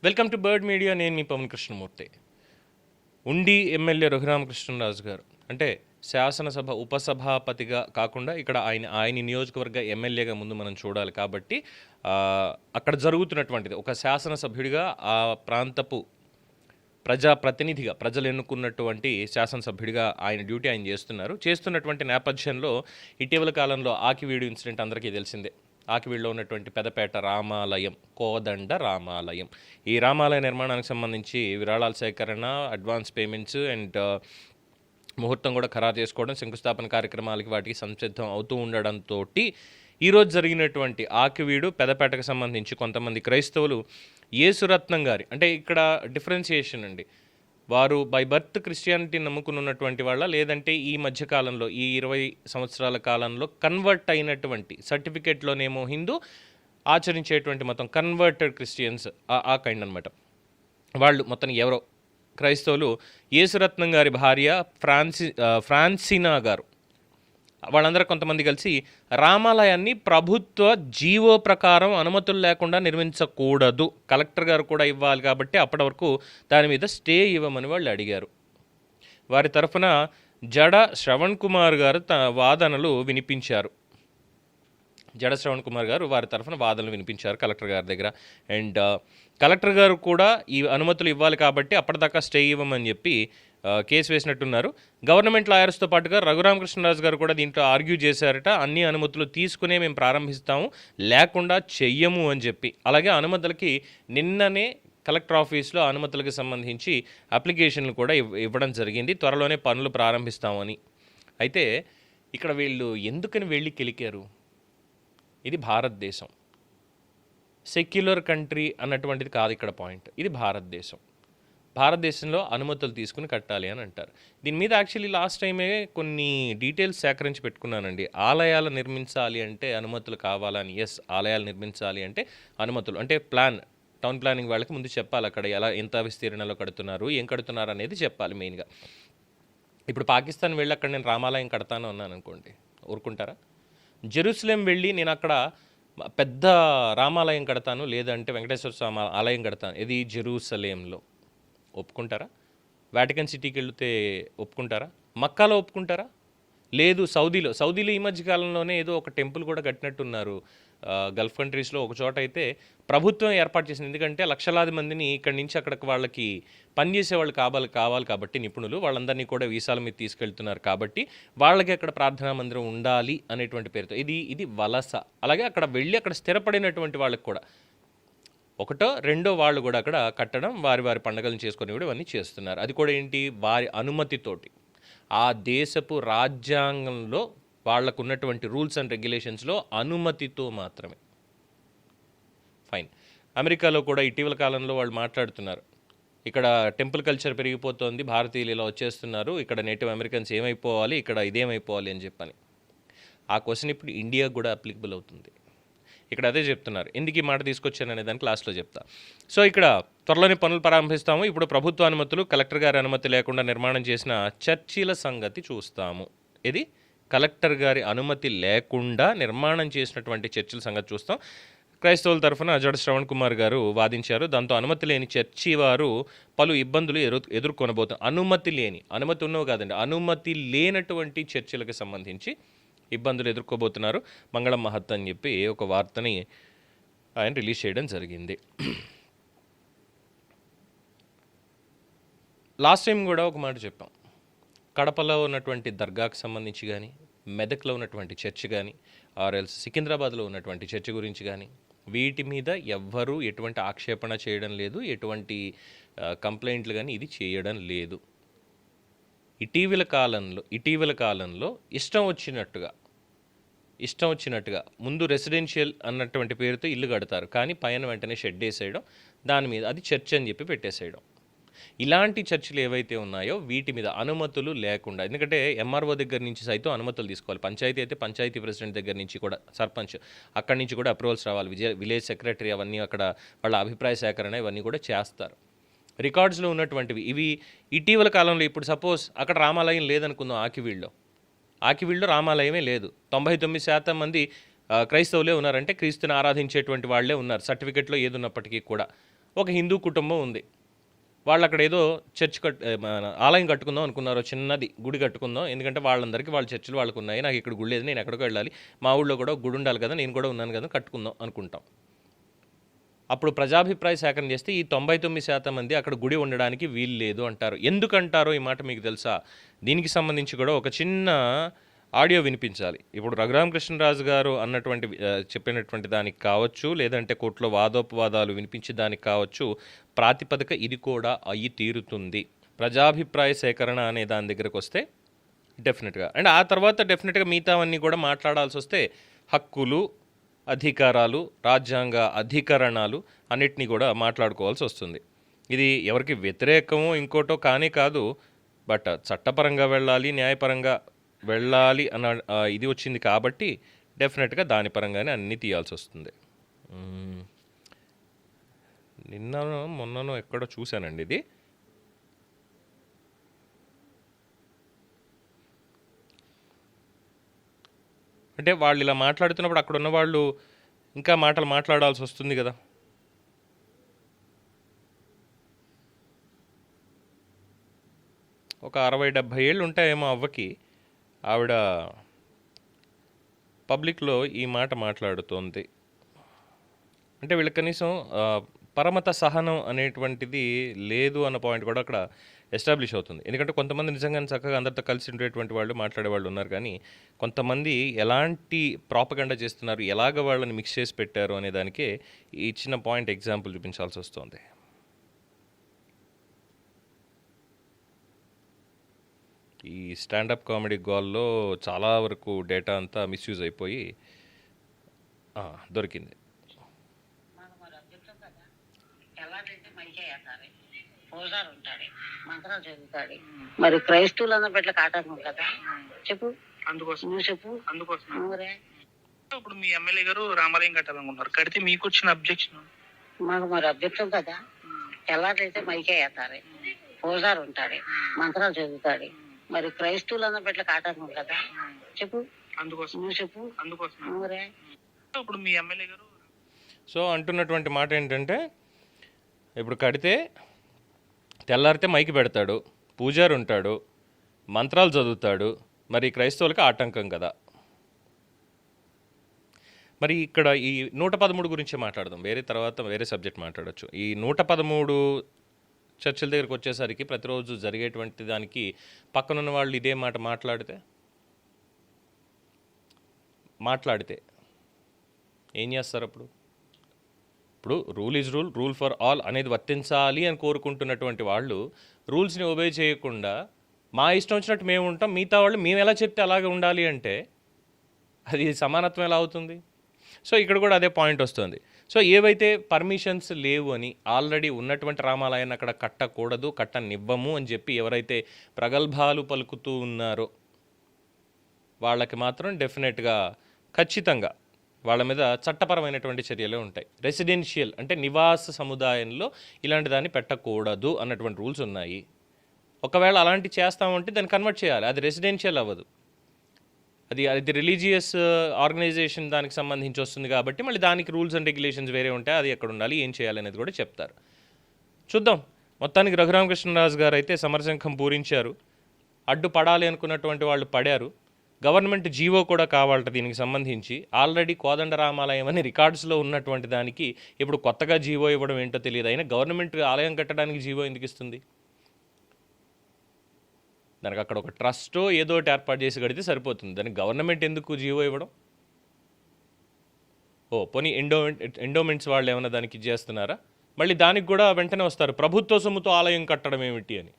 Welcome to bird media. నేను మీ పవన్ కృష్ణమూర్తి. ఉండి MLA Raghuramakrishnaraju గారు అంటే శాసనసభ ఉపసభాపతిగా కాకుండా ఇక్కడ ఆయన నియోజకవర్గ ఎమ్మెల్యేగా ముందు మనం చూడాలి. కాబట్టి అక్కడ జరుగుతున్నటువంటిది ఒక శాసనసభ్యుడిగా ఆ ప్రాంతపు ప్రజాప్రతినిధిగా ప్రజలు ఎన్నుకున్నటువంటి శాసనసభ్యుడిగా ఆయన డ్యూటీ ఆయన చేస్తున్నటువంటి నేపథ్యంలో ఇటీవల కాలంలో ఆకివీడు ఇన్సిడెంట్ అందరికీ తెలిసిందే. ఆకివీడులో ఉన్నటువంటి పెదపేట రామాలయం, కోదండ రామాలయం, ఈ రామాలయ నిర్మాణానికి సంబంధించి విరాళాల సేకరణ, అడ్వాన్స్ పేమెంట్స్ అండ్ ముహూర్తం కూడా ఖరారు చేసుకోవడం, శంకుస్థాపన కార్యక్రమాలకి వాటికి సంసిద్ధం అవుతూ ఉండడంతో ఈరోజు జరిగినటువంటి ఆకివీడు పెదపేటకు సంబంధించి కొంతమంది క్రైస్తవులు యేసురత్నం గారి అంటే ఇక్కడ డిఫరెన్సియేషన్ అండి, వారు బై బర్త్ క్రిస్టియానిటీ నమ్ముకున్నటువంటి వాళ్ళ, లేదంటే ఈ మధ్యకాలంలో ఈ 20 సంవత్సరాల కాలంలో కన్వర్ట్ అయినటువంటి సర్టిఫికేట్లోనేమో హిందూ ఆచరించేటువంటి మొత్తం కన్వర్టెడ్ క్రిస్టియన్స్ ఆ కైండ్ అనమాట. వాళ్ళు మొత్తం ఎవరో క్రైస్తవులు యేసురత్నం గారి భార్య ఫ్రాన్సినా గారు వాళ్ళందరూ కొంతమంది కలిసి రామాలయాన్ని ప్రభుత్వ జీవో ప్రకారం అనుమతులు లేకుండా నిర్మించకూడదు, కలెక్టర్ గారు కూడా ఇవ్వాలి కాబట్టి అప్పటి వరకు దాని మీద స్టే ఇవ్వమని వాళ్ళు అడిగారు. వారి తరఫున జడ శ్రవణ్ కుమార్ గారు వాదనలు వినిపించారు. వారి తరఫున వాదనలు వినిపించారు కలెక్టర్ గారి దగ్గర. అండ్ కలెక్టర్ గారు కూడా ఈ అనుమతులు ఇవ్వాలి కాబట్టి అప్పటిదాకా స్టే ఇవ్వమని చెప్పి కేసు వేసినట్టున్నారు. గవర్నమెంట్ లాయర్స్తో పాటుగా రఘురామకృష్ణరాజు గారు కూడా దీంట్లో ఆర్గ్యూ చేశారట. అన్ని అనుమతులు తీసుకునే మేము ప్రారంభిస్తాము, లేకుండా చెయ్యము అని చెప్పి. అలాగే అనుమతులకి నిన్ననే కలెక్టర్ ఆఫీస్లో అనుమతులకు సంబంధించి అప్లికేషన్లు కూడా ఇవ్వడం జరిగింది. త్వరలోనే పనులు ప్రారంభిస్తామని. అయితే ఇక్కడ వీళ్ళు ఎందుకని వెళ్ళి కెలికారు? ఇది భారతదేశం, సెక్యులర్ కంట్రీ అన్నటువంటిది కాదు ఇక్కడ పాయింట్. ఇది భారతదేశంలో అనుమతులు తీసుకుని కట్టాలి అని అంటారు. దీని మీద యాక్చువల్లీ లాస్ట్ టైమే కొన్ని డీటెయిల్స్ సేకరించి పెట్టుకున్నానండి. ఆలయాలు నిర్మించాలి అంటే అనుమతులు కావాలని. ఎస్, ఆలయాలు నిర్మించాలి అంటే అనుమతులు అంటే టౌన్ ప్లానింగ్ వాళ్ళకి ముందు చెప్పాలి. అక్కడ ఎంత విస్తీర్ణలో కడుతున్నారు, ఏం కడుతున్నారు అనేది చెప్పాలి మెయిన్గా. ఇప్పుడు పాకిస్తాన్ వెళ్ళి అక్కడ నేను రామాలయం కడతాను అన్నాను అనుకోండి, ఊరుకుంటారా? జెరూసలేం వెళ్ళి నేను అక్కడ పెద్ద రామాలయం కడతాను, లేదంటే వెంకటేశ్వర స్వామి ఆలయం కడతాను, ఇది జెరూసలేంలో, ఒప్పుకుంటారా? వాటికన్ సిటీకి వెళితే ఒప్పుకుంటారా? మక్కాలో ఒప్పుకుంటారా? లేదు. సౌదీలో ఈ మధ్య కాలంలోనే ఏదో ఒక టెంపుల్ కూడా కట్టినట్టున్నారు. గల్ఫ్ కంట్రీస్లో ఒక చోట అయితే ప్రభుత్వం ఏర్పాటు చేసింది. ఎందుకంటే లక్షలాది మందిని ఇక్కడి నుంచి అక్కడికి వాళ్ళకి పనిచేసే వాళ్ళు కావాలి కాబట్టి నిపుణులు వాళ్ళందరినీ కూడా వీసాల మీద తీసుకెళ్తున్నారు. కాబట్టి వాళ్ళకి అక్కడ ప్రార్థనా మందిరం ఉండాలి అనేటువంటి పేరుతో ఇది వలస. అలాగే అక్కడ వెళ్ళి అక్కడ స్థిరపడినటువంటి వాళ్ళకి కూడా ఒకటో రెండో వాళ్ళు కూడా అక్కడ కట్టడం, వారి పండుగలను చేసుకొని కూడా ఇవన్నీ చేస్తున్నారు. అది కూడా ఏంటి? వారి అనుమతితోటి, ఆ దేశపు రాజ్యాంగంలో వాళ్లకు ఉన్నటువంటి రూల్స్ అండ్ రెగ్యులేషన్స్లో అనుమతితో మాత్రమే. ఫైన్. అమెరికాలో కూడా ఇటీవల కాలంలో వాళ్ళు మాట్లాడుతున్నారు, ఇక్కడ టెంపుల్ కల్చర్ పెరిగిపోతుంది, భారతీయులు ఇలా వచ్చేస్తున్నారు, ఇక్కడ నేటివ్ అమెరికన్స్ ఏమైపోవాలి, ఇక్కడ ఇదేమైపోవాలి అని చెప్పని. ఆ క్వశ్చన్ ఇప్పుడు ఇండియాకు కూడా అప్లికబుల్ అవుతుంది. ఇక్కడ అదే చెప్తున్నారు. ఎందుకు ఈ మాట తీసుకొచ్చాను అనే దానికి లాస్ట్లో చెప్తా. సో ఇక్కడ త్వరలోనే పనులు ప్రారంభిస్తాము. ఇప్పుడు ప్రభుత్వ అనుమతులు, కలెక్టర్ గారి అనుమతి లేకుండా నిర్మాణం చేసిన చర్చిల సంగతి చూస్తాము. ఇది కలెక్టర్ గారి అనుమతి లేకుండా నిర్మాణం చేసినటువంటి చర్చిల సంగతి చూస్తాం. క్రైస్తవుల తరఫున జడ శ్రవణ్ కుమార్ గారు వాదించారు. దాంతో అనుమతి లేని చర్చి వారు పలు ఇబ్బందులు ఎదుర్కొనబోతున్నారు. అనుమతి ఉన్నవి కాదండి, అనుమతి లేనటువంటి చర్చిలకు సంబంధించి ఇబ్బందులు ఎదుర్కోబోతున్నారు. మంగళం మహత్ అని చెప్పి ఒక వార్తని ఆయన రిలీజ్ చేయడం జరిగింది. లాస్ట్ టైం కూడా ఒక మాట చెప్పాం. కడపలో ఉన్నటువంటి దర్గాకు సంబంధించి కానీ, మెదక్లో ఉన్నటువంటి చర్చ్ కానీ, ఆర్ఎల్స్ సికింద్రాబాద్లో ఉన్నటువంటి చర్చ్ గురించి కానీ, వీటి మీద ఎవ్వరూ ఎటువంటి ఆక్షేపణ చేయడం లేదు, ఎటువంటి కంప్లైంట్లు కానీ ఇది చేయడం లేదు. ఇటీవల కాలంలో ఇష్టం వచ్చినట్టుగా ముందు రెసిడెన్షియల్ అన్నటువంటి పేరుతో ఇల్లు కడతారు, కానీ పైన వెంటనే షెడ్ వేసేయడం, దాని మీద అది చర్చ్ అని చెప్పి పెట్టేసేయడం. ఇలాంటి చర్చిలు ఏవైతే ఉన్నాయో వీటి మీద అనుమతులు లేకుండా, ఎందుకంటే ఎంఆర్ఓ దగ్గర నుంచి సైతం అనుమతులు తీసుకోవాలి. పంచాయతీ అయితే పంచాయతీ ప్రెసిడెంట్ దగ్గర నుంచి కూడా, సర్పంచ్ అక్కడి నుంచి కూడా అప్రూవల్స్ రావాలి. విలేజ్ సెక్రటరీ అవన్నీ అక్కడ వాళ్ళ అభిప్రాయ సేకరణ ఇవన్నీ కూడా చేస్తారు. రికార్డ్స్లో ఉన్నటువంటివి ఇవి. ఇటీవల కాలంలో ఇప్పుడు సపోజ్ అక్కడ రామాలయం లేదనుకుందాం, ఆకివీడులో రామాలయమే లేదు, 99% మంది క్రైస్తవులే ఉన్నారంటే క్రీస్తుని ఆరాధించేటువంటి వాళ్ళే ఉన్నారు, సర్టిఫికెట్లో ఏది ఉన్నప్పటికీ కూడా. ఒక హిందూ కుటుంబం ఉంది. వాళ్ళు అక్కడ ఏదో ఆలయం కట్టుకుందాం అనుకున్నారు, చిన్నది గుడి కట్టుకుందాం, ఎందుకంటే వాళ్ళందరికీ వాళ్ళ చర్చిలు వాళ్ళకు ఉన్నాయి, నాకు ఇక్కడ గుడి లేదు, నేను ఎక్కడికో వెళ్ళాలి, మా ఊళ్ళో కూడా గుడి ఉండాలి కదా, నేను కూడా ఉన్నాను కదా, కట్టుకుందాం అనుకుంటాం. అప్పుడు ప్రజాభిప్రాయ సేకరణ చేస్తే ఈ 99% మంది అక్కడ గుడి ఉండడానికి వీలు లేదు అంటారు. ఎందుకంటారో ఈ మాట మీకు తెలుసా? దీనికి సంబంధించి కూడా ఒక చిన్న ఆడియో వినిపించాలి. ఇప్పుడు రఘురామకృష్ణరాజు గారు అన్నటువంటి చెప్పినటువంటి దానికి కావచ్చు, లేదంటే కోర్టులో వాదోపవాదాలు వినిపించే దానికి కావచ్చు, ప్రాతిపదిక ఇది కూడా అయ్యి తీరుతుంది. ప్రజాభిప్రాయ సేకరణ అనే దాని దగ్గరకు వస్తే డెఫినెట్గా, అండ్ ఆ తర్వాత డెఫినెట్గా మిగతావన్నీ కూడా మాట్లాడాల్సి వస్తే హక్కులు, అధికారాలు, రాజ్యాంగ అధికరణాలు అన్నిటినీ కూడా మాట్లాడుకోవాల్సి వస్తుంది. ఇది ఎవరికి వ్యతిరేకమో ఇంకోటో కానీ కాదు, బట్ చట్టపరంగా వెళ్ళాలి, న్యాయపరంగా వెళ్ళాలి అన్న ఇది వచ్చింది కాబట్టి డెఫినెట్గా దాని పరంగానే అన్నీ తీయాల్సి వస్తుంది. నిన్ననో మొన్ననో ఎక్కడో చూశానండి ఇది. అంటే వాళ్ళు ఇలా మాట్లాడుతున్నప్పుడు అక్కడ ఉన్న వాళ్ళు ఇంకా మాటలు మాట్లాడాల్సి వస్తుంది కదా. ఒక 60-70 ఏళ్ళు ఉంటాయేమో అవ్వకి. ఆవిడ పబ్లిక్లో ఈ మాట మాట్లాడుతోంది. అంటే వీళ్ళకి కనీసం పరమత సహనం అనేటువంటిది లేదు అన్న పాయింట్ కూడా అక్కడ ఎస్టాబ్లిష్ అవుతుంది. ఎందుకంటే కొంతమంది నిజంగానే చక్కగా అందరితో కలిసి ఉండేటువంటి వాళ్ళు, మాట్లాడే వాళ్ళు ఉన్నారు, కానీ కొంతమంది ఎలాంటి ప్రాపగండా చేస్తున్నారు, ఎలాగ వాళ్ళని మిక్స్ చేసి పెట్టారు అనే దానికే ఈ చిన్న పాయింట్ ఎగ్జాంపుల్ చూపించాల్సి వస్తుంది. ఈ స్టాండప్ కామెడీ గోల్లో చాలా వరకు డేటా అంతా మిస్యూజ్ అయిపోయి దొరికింది. మంత్రాలు చదువుతాడు, మరి క్రైస్తవులు అన్న బిడ్డలకు ఆటంకం కదా. చెప్పు, అందుకోసం నువ్వు చెప్పు. అందుకోసం ఇప్పుడు మీ ఎమ్మెల్యే గారు రామాలయం కట్టాలనుకుంటున్నారు, కడితే మీకు వచ్చిన అబ్జెక్షన్? మాకు మరి అభ్యర్థం కదా. ఎలాగైతే మైకే వేస్తాడు, పూజారు ఉంటాడు, మంత్రాలు చదువుతాడు, మరి క్రైస్తవులు అన్న బిడ్డలకు ఆటంకం కదా. చెప్పు, అందుకోసం నువ్వు చెప్పు. అందుకోసం ఇప్పుడు మీ ఎమ్మెల్యే గారు సో అంటున్నటువంటి మాట ఏంటంటే, ఇప్పుడు కడితే తెల్లారితే మైకి పెడతాడు, పూజారి ఉంటాడు, మంత్రాలు చదువుతాడు, మరి క్రైస్తవులకి ఆటంకం కదా. మరి ఇక్కడ ఈ 113 గురించే మాట్లాడదాం, వేరే సబ్జెక్ట్ మాట్లాడచ్చు. ఈ 113 చర్చిల దగ్గరికి వచ్చేసరికి ప్రతిరోజు జరిగేటువంటి దానికి పక్కనున్న వాళ్ళు ఇదే మాట మాట్లాడితే ఏం చేస్తారు? ఇప్పుడు rule is rule for all అనేది వర్తించాలి అని కోరుకుంటున్నటువంటి వాళ్ళు రూల్స్ని ఒబే చేయకుండా మా ఇష్టం వచ్చినట్టు మేము ఉంటాం, మిగతా వాళ్ళు మేము ఎలా చెప్తే అలాగే ఉండాలి అంటే అది సమానత్వం ఎలా అవుతుంది? సో ఇక్కడ కూడా అదే పాయింట్ వస్తుంది. సో ఏవైతే పర్మిషన్స్ లేవు అని ఆల్రెడీ ఉన్నటువంటి రామాలయాన్ని అక్కడ కట్టకూడదు, కట్టనివ్వము అని చెప్పి ఎవరైతే ప్రగల్భాలు పలుకుతూ ఉన్నారో వాళ్ళకి మాత్రం డెఫినెట్గా ఖచ్చితంగా వాళ్ళ మీద చట్టపరమైనటువంటి చర్యలే ఉంటాయి. రెసిడెన్షియల్ అంటే నివాస సముదాయంలో ఇలాంటి దాన్ని పెట్టకూడదు అన్నటువంటి రూల్స్ ఉన్నాయి. ఒకవేళ అలాంటి చేస్తామంటే దాన్ని కన్వర్ట్ చేయాలి, అది రెసిడెన్షియల్ అవ్వదు, అది రిలీజియస్ ఆర్గనైజేషన్ దానికి సంబంధించి వస్తుంది కాబట్టి మళ్ళీ దానికి రూల్స్ అండ్ రెగ్యులేషన్స్ వేరే ఉంటాయి, అది ఎక్కడ ఉండాలి, ఏం చేయాలి అనేది కూడా చెప్తారు. చూద్దాం. మొత్తానికి రఘురామకృష్ణరాజు గారు అయితే సమరశంఖం పూరించారు, అడ్డు పడాలి అనుకున్నటువంటి వాళ్ళు పడారు. గవర్నమెంట్ జీవో కూడా కావాలట దీనికి సంబంధించి. ఆల్రెడీ కోదండరామాలయం అని రికార్డ్స్లో ఉన్నటువంటి దానికి ఇప్పుడు కొత్తగా జీవో ఇవ్వడం ఏంటో తెలియదు. అయినా గవర్నమెంట్ ఆలయం కట్టడానికి జీవో ఎందుకు ఇస్తుంది? దానికి అక్కడ ఒక ట్రస్టో ఏదో ఒకటి ఏర్పాటు చేసి కడితే సరిపోతుంది, దానికి గవర్నమెంట్ ఎందుకు జీవో ఇవ్వడం? పోనీ ఎండోమెంట్స్ వాళ్ళు ఏమైనా దానికి చేస్తున్నారా? మళ్ళీ దానికి కూడా వెంటనే వస్తారు, ప్రభుత్వ సొమ్ముతో ఆలయం కట్టడం ఏమిటి అని.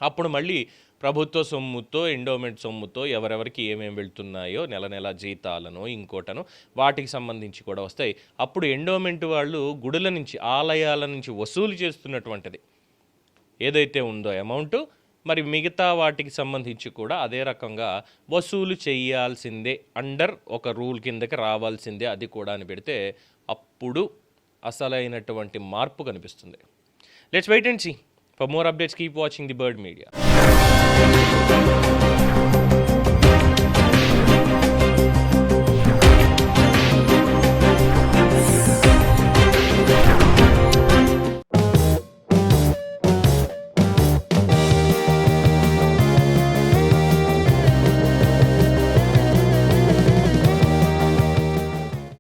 అప్పుడు మళ్ళీ ప్రభుత్వ సొమ్ముతో, ఎండోమెంట్ సొమ్ముతో ఎవరెవరికి ఏమేమి వెళ్తున్నాయో నెల జీతాలను ఇంకోటను వాటికి సంబంధించి కూడా వస్తాయి. అప్పుడు ఎండోమెంట్ వాళ్ళు గుడుల నుంచి, ఆలయాల నుంచి వసూలు చేస్తున్నటువంటిది ఏదైతే ఉందో అమౌంట్, మరి మిగతా వాటికి సంబంధించి కూడా అదే రకంగా వసూలు చేయాల్సిందే, అండర్ ఒక రూల్ కిందకి రావాల్సిందే, అది కూడా అని పెడితే అప్పుడు అసలైనటువంటి మార్పు కనిపిస్తుంది. Let's wait and see. For more updates, keep watching the Bird Media.